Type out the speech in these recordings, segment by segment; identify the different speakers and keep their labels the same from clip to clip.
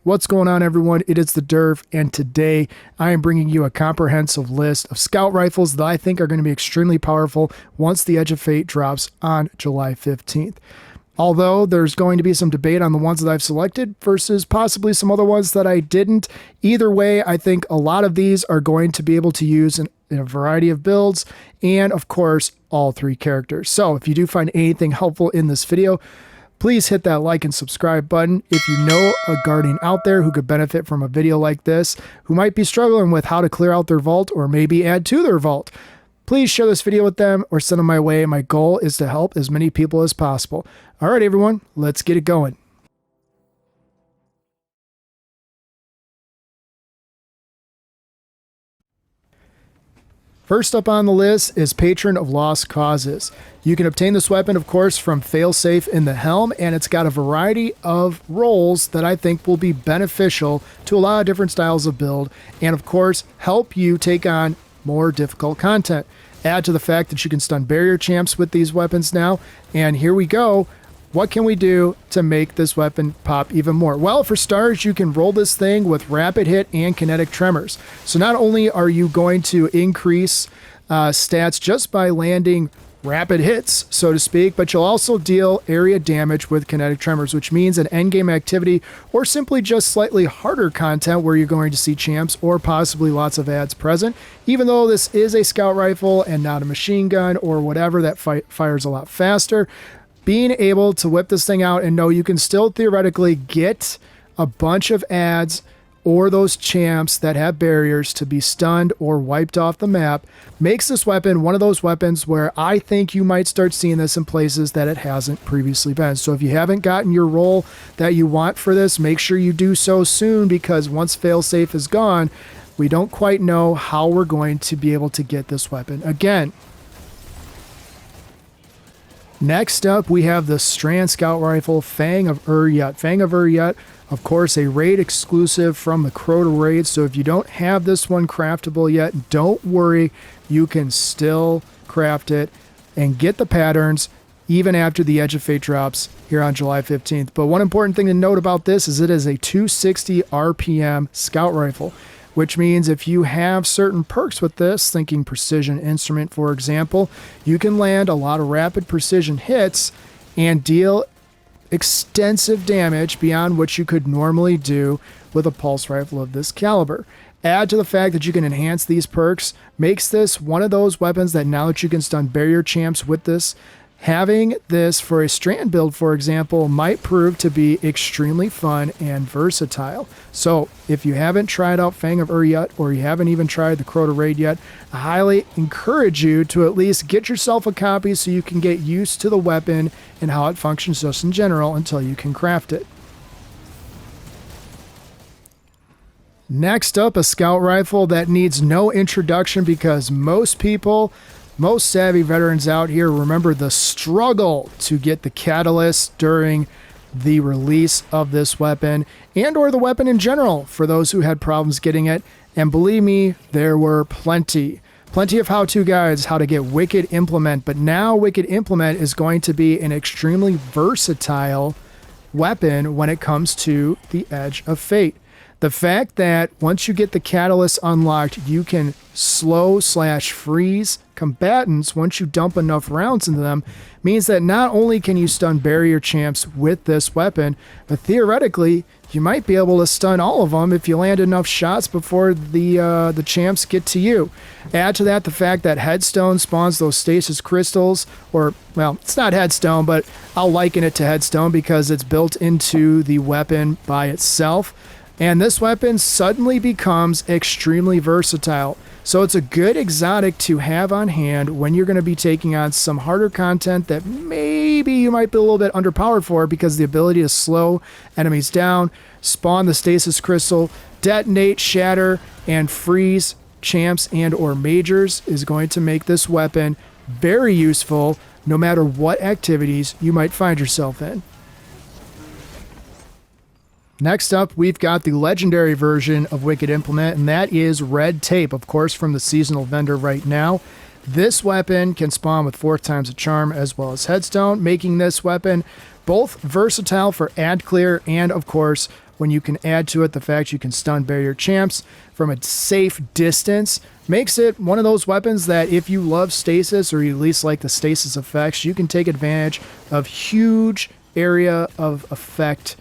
Speaker 1: What's going on, everyone? It is the Derv, and today I am bringing you a comprehensive list of scout rifles that I think are going to be extremely powerful once the Edge of Fate drops on July 15th. Although there's going to be some debate on the ones that I've selected versus possibly some other ones that I didn't. Either way, I think a lot of these are going to be able to use in a variety of builds and, of course, all three characters. So if you do find anything helpful in this video, please hit that like and subscribe button. If you know a guardian out there who could benefit from a video like this, who might be struggling with how to clear out their vault or maybe add to their vault, please share this video with them or send them my way. My goal is to help as many people as possible. All right, everyone, let's get it going. First up on the list is Patron of Lost Causes. You can obtain this weapon, of course, from Failsafe in the helm, and it's got a variety of roles that I think will be beneficial to a lot of different styles of build, and of course, help you take on more difficult content. Add to the fact that you can stun barrier champs with these weapons now, and here we go. What can we do to make this weapon pop even more? Well, for starters, you can roll this thing with rapid hit and kinetic tremors. So not only are you going to increase stats just by landing rapid hits, so to speak, but you'll also deal area damage with kinetic tremors, which means an endgame activity or simply just slightly harder content where you're going to see champs or possibly lots of ads present. Even though this is a scout rifle and not a machine gun or whatever that fires a lot faster, being able to whip this thing out and know you can still theoretically get a bunch of ads or those champs that have barriers to be stunned or wiped off the map makes this weapon one of those weapons where I think you might start seeing this in places that it hasn't previously been. So if you haven't gotten your role that you want for this, make sure you do so soon, because once Failsafe is gone, we don't quite know how we're going to be able to get this weapon again. Next up, we have the Strand Scout Rifle, Fang of Ir Yut. Fang of Ir Yut, of course, a raid exclusive from the Crota raid. So if you don't have this one craftable yet, don't worry. You can still craft it and get the patterns even after the Edge of Fate drops here on July 15th. But one important thing to note about this is it is a 260 RPM scout rifle, which means if you have certain perks with this, thinking precision instrument, for example, you can land a lot of rapid precision hits and deal extensive damage beyond what you could normally do with a pulse rifle of this caliber. Add to the fact that you can enhance these perks, makes this one of those weapons that now that you can stun barrier champs with this, having this for a strand build, for example, might prove to be extremely fun and versatile. So if you haven't tried out Fang of Ir Yut, or you haven't even tried the Crota raid yet, I highly encourage you to at least get yourself a copy so you can get used to the weapon and how it functions just in general until you can craft it. Next up, a scout rifle that needs no introduction because most savvy veterans out here remember the struggle to get the catalyst during the release of this weapon and or the weapon in general for those who had problems getting it. And believe me, there were plenty of how-to guides how to get Wicked Implement, but now Wicked Implement is going to be an extremely versatile weapon when it comes to the Edge of Fate. The fact that once you get the catalyst unlocked, you can slow/freeze combatants once you dump enough rounds into them means that not only can you stun barrier champs with this weapon, but theoretically you might be able to stun all of them if you land enough shots before the champs get to you. Add to that the fact that Headstone spawns those stasis crystals, or, well, it's not Headstone, but I'll liken it to Headstone because it's built into the weapon by itself. And this weapon suddenly becomes extremely versatile. So it's a good exotic to have on hand when you're going to be taking on some harder content that maybe you might be a little bit underpowered for, because the ability to slow enemies down, spawn the stasis crystal, detonate, shatter, and freeze champs and or majors is going to make this weapon very useful no matter what activities you might find yourself in. Next up, we've got the legendary version of Wicked Implement, and that is Red Tape, of course, from the seasonal vendor right now. This weapon can spawn with 4 times a charm as well as Headstone, making this weapon both versatile for ad clear and, of course, when you can add to it the fact you can stun barrier champs from a safe distance, makes it one of those weapons that if you love stasis or you at least like the stasis effects, you can take advantage of huge area of effect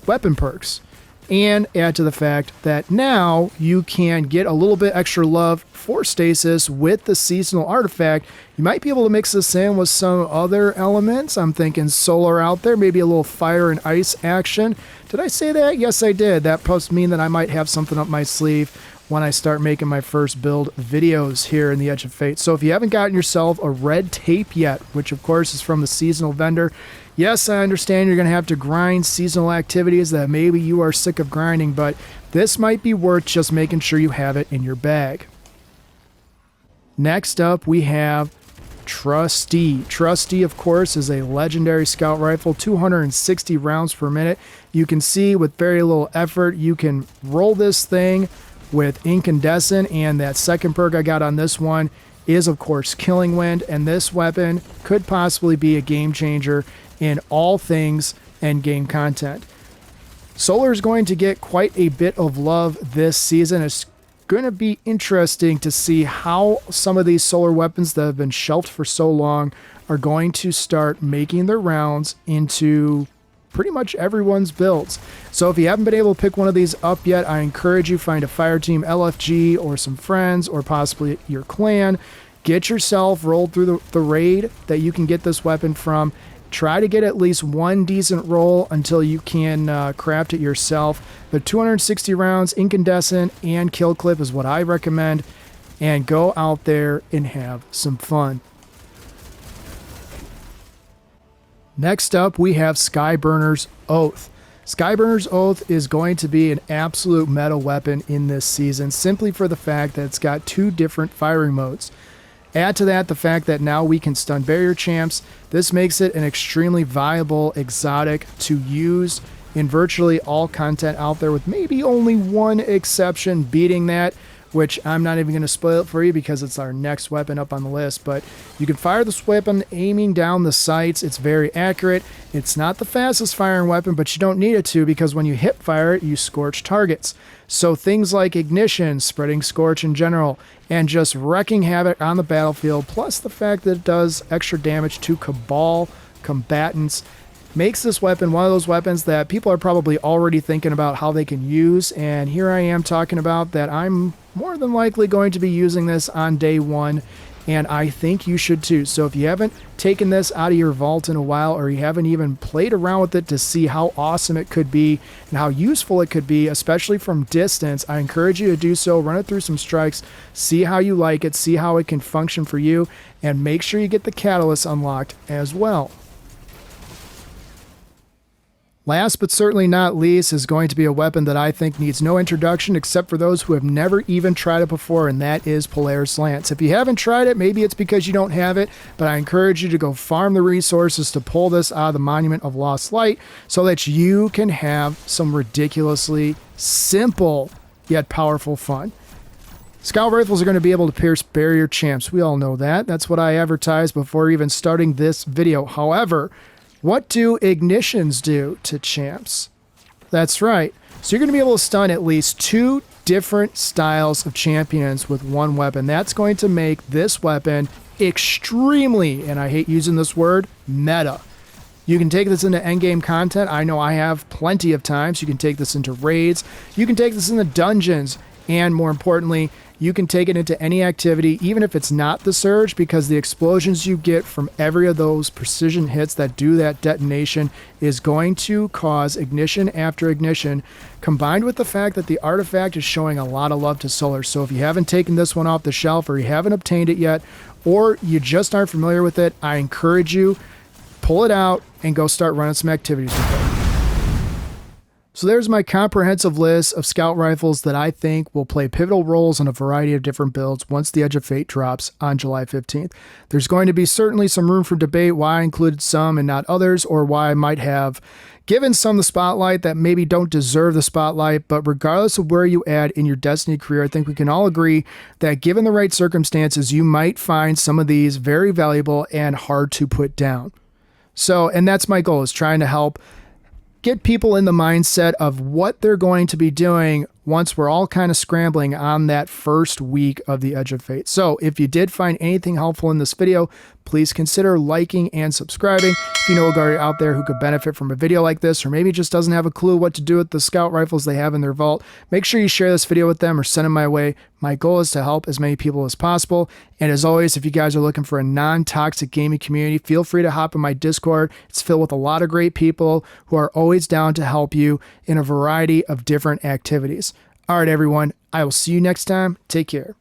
Speaker 1: weapon perks. And add to the fact that now you can get a little bit extra love for stasis with the seasonal artifact. You might be able to mix this in with some other elements. I'm thinking solar out there, maybe a little fire and ice action. Did I say that? Yes, I did. That must mean that I might have something up my sleeve when I start making my first build videos here in the Edge of Fate. So if you haven't gotten yourself a red tape yet, which of course is from the seasonal vendor, yes, I understand you're going to have to grind seasonal activities that maybe you are sick of grinding, but this might be worth just making sure you have it in your bag. Next up, we have Trustee. Trustee, of course, is a legendary scout rifle, 260 rounds per minute. You can see with very little effort, you can roll this thing with incandescent, and that second perk I got on this one is, of course, Killing Wind, and this weapon could possibly be a game changer in all things endgame content. Solar is going to get quite a bit of love this season. It's going to be interesting to see how some of these solar weapons that have been shelved for so long are going to start making their rounds into pretty much everyone's builds. So if you haven't been able to pick one of these up yet, I encourage you find a fire team LFG or some friends or possibly your clan. Get yourself rolled through the raid that you can get this weapon from. Try to get at least one decent roll until you can craft it yourself. The 260 rounds, incandescent, and kill clip is what I recommend. And go out there and have some fun. Next up, we have Skyburner's Oath. Skyburner's Oath is going to be an absolute meta weapon in this season, simply for the fact that it's got two different firing modes. Add to that the fact that now we can stun barrier champs. This makes it an extremely viable exotic to use in virtually all content out there, with maybe only one exception beating that, which I'm not even going to spoil it for you because it's our next weapon up on the list. But you can fire this weapon aiming down the sights. It's very accurate. It's not the fastest firing weapon, but you don't need it to, because when you hip fire it, you scorch targets. So things like ignition, spreading scorch in general, and just wrecking havoc on the battlefield, plus the fact that it does extra damage to Cabal combatants, makes this weapon one of those weapons that people are probably already thinking about how they can use. And here I am talking about that I'm more than likely going to be using this on day one, and I think you should too. So if you haven't taken this out of your vault in a while, or you haven't even played around with it to see how awesome it could be and how useful it could be, especially from distance, I encourage you to do so. Run it through some strikes, see how you like it, see how it can function for you, and make sure you get the catalyst unlocked as well. Last but certainly not least is going to be a weapon that I think needs no introduction except for those who have never even tried it before, and that is Polaris Lance. If you haven't tried it, maybe it's because you don't have it, but I encourage you to go farm the resources to pull this out of the Monument of Lost Light so that you can have some ridiculously simple yet powerful fun. Scout rifles are going to be able to pierce barrier champs. We all know that. That's what I advertised before even starting this video. However, what do ignitions do to champs? That's right. So you're going to be able to stun at least two different styles of champions with one weapon. That's going to make this weapon extremely, and I hate using this word, meta. You can take this into endgame content. I know I have plenty of times. You can take this into raids. You can take this into dungeons. And more importantly, you can take it into any activity, even if it's not the surge, because the explosions you get from every of those precision hits that do that detonation is going to cause ignition after ignition, combined with the fact that the artifact is showing a lot of love to solar. So if you haven't taken this one off the shelf, or you haven't obtained it yet, or you just aren't familiar with it, I encourage you, pull it out and go start running some activities with it. So there's my comprehensive list of scout rifles that I think will play pivotal roles in a variety of different builds once the Edge of Fate drops on July 15th. There's going to be certainly some room for debate why I included some and not others, or why I might have given some the spotlight that maybe don't deserve the spotlight. But regardless of where you add in your Destiny career, I think we can all agree that given the right circumstances, you might find some of these very valuable and hard to put down. So, and that's my goal, is trying to help get people in the mindset of what they're going to be doing once we're all kind of scrambling on that first week of the Edge of Fate. So if you did find anything helpful in this video, please consider liking and subscribing. If you know a guy out there who could benefit from a video like this, or maybe just doesn't have a clue what to do with the scout rifles they have in their vault, make sure you share this video with them or send them my way. My goal is to help as many people as possible. And as always, if you guys are looking for a non-toxic gaming community, feel free to hop in my Discord. It's filled with a lot of great people who are always down to help you in a variety of different activities. All right, everyone, I will see you next time. Take care.